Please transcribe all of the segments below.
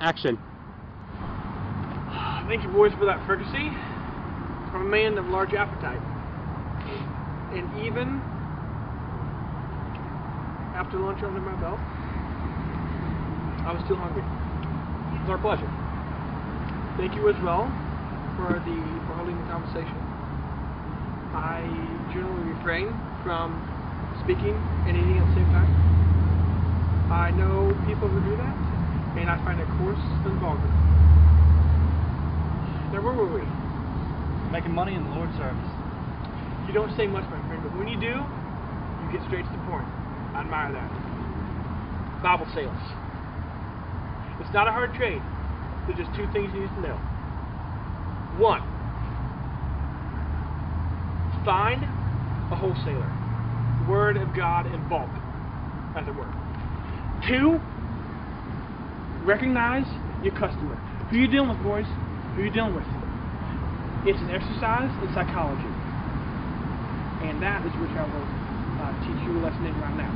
Action. Thank you, boys, for that courtesy. From a man of large appetite. And even after lunch under my belt, I was still hungry. It's our pleasure. Thank you as well for holding the conversation. I generally refrain from speaking and eating at the same time. I know people who do that, and I find it coarse and vulgar. Now, where were we? Making money in the Lord's service. You don't say much, my friend, but when you do, you get straight to the point. I admire that. Bible sales. It's not a hard trade. There's just two things you need to know. One, find a wholesaler. Word of God in bulk, as it were. Two, recognize your customer. Who you dealing with, boys? Who you dealing with? It's an exercise in psychology. And that is which I will teach you a lesson in right now.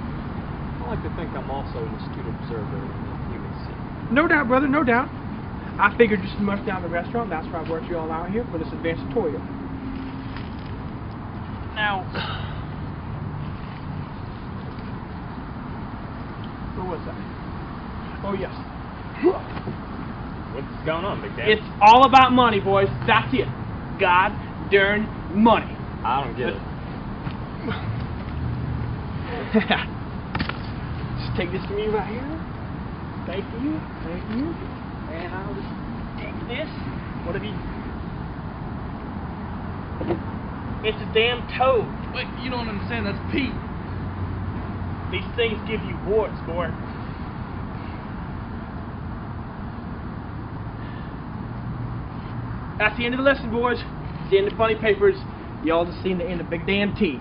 I like to think I'm also an astute observer of the human scene. No doubt, brother, no doubt. I figured just as much down the restaurant. That's why I brought you all out here for this advanced tutorial. Now, what was that? Oh, yes. What's going on, Big Dan? It's all about money, boys. That's it. God darn money. I don't get it. Just take this from you right here. Thank you. Thank you. And I'll just take this. What have you? It's a damn toad. Wait, you don't understand. That's Pete. These things give you warts, boy. That's the end of the lesson, boys. It's the end of funny papers. Y'all just seen the end of Big Dan T.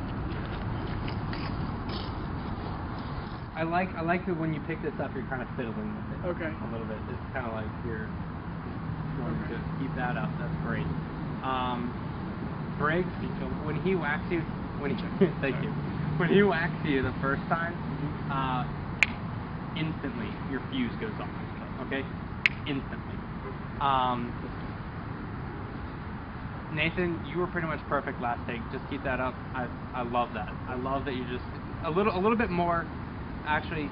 I like that when you pick this up, you're kind of fiddling with it. Okay. A little bit. It's kind of like you're going to keep that up. That's great. Briggs, when he whacks you, thank you. When he whacks you the first time, instantly your fuse goes off. Okay, instantly. Nathan, you were pretty much perfect last take. Just keep that up. I love that. I love that you just a little bit more, actually,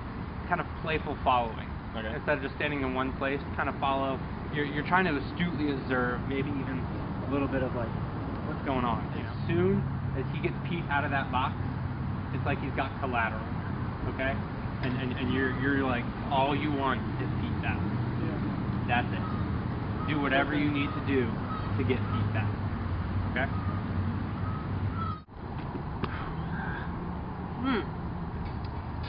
kind of playful following. Okay. Instead of just standing in one place, kind of follow. You're trying to astutely observe, maybe even a little bit of like what's going on. As soon as he gets Pete out of that box, it's like he's got collateral. Okay, and you're like, all you want is Pete out. Yeah. That's it. Do whatever you need to do to get Pete out. Okay.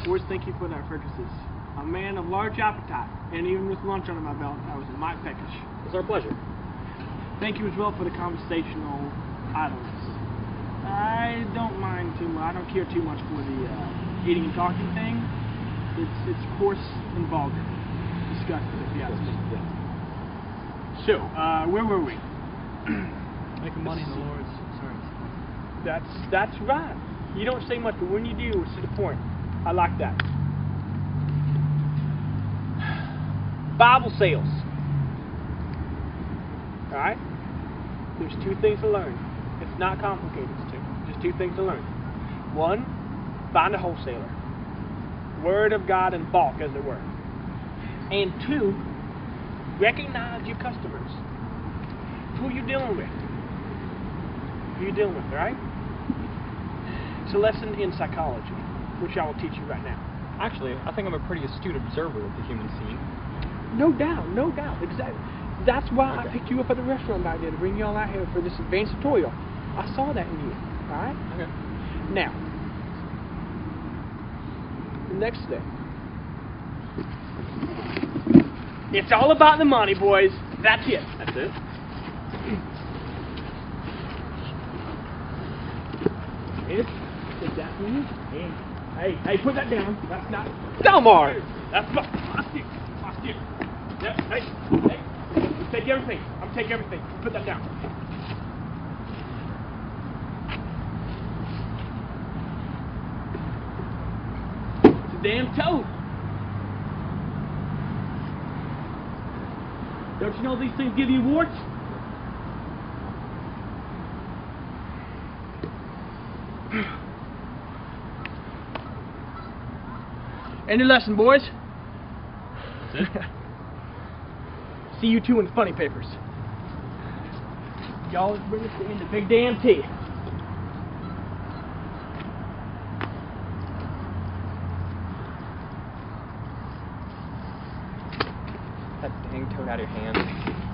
Boys, thank you for that purchases. A man of large appetite, and even with lunch under my belt, I was a mite peckish. It's our pleasure. Thank you as well for the conversational idleness. I don't mind too much. I don't care too much for the eating and talking thing. It's coarse and vulgar, disgusting if you ask me. Yeah. So, where were we? Making money in the Lord's service. That's right. You don't say much, but when you do, it's to the point. I like that. Bible sales. Alright? There's two things to learn. It's not complicated, just two things to learn. One, find a wholesaler. Word of God in bulk, as it were. And two, recognize your customers. Who you dealing with. Who you dealing with, alright? It's a lesson in psychology, which I will teach you right now. Actually, I think I'm a pretty astute observer of the human scene. No doubt, exactly. That's why Okay. I picked you up at the restaurant back there to bring you all out here for this advanced tutorial. I saw that in you, alright? Okay. Now, the next thing. It's all about the money, boys. That's it. That's it? Is that for you? Hey, put that down. That's not... Delmar! That's my stick. My stick. Yep, hey. Take everything. I'm taking everything. Put that down. It's a damn toad. Don't you know these things give you warts? End of lesson, boys. That's it? See you two in funny papers. Y'all bring us to end the big damn T. That dang toad out of your hand.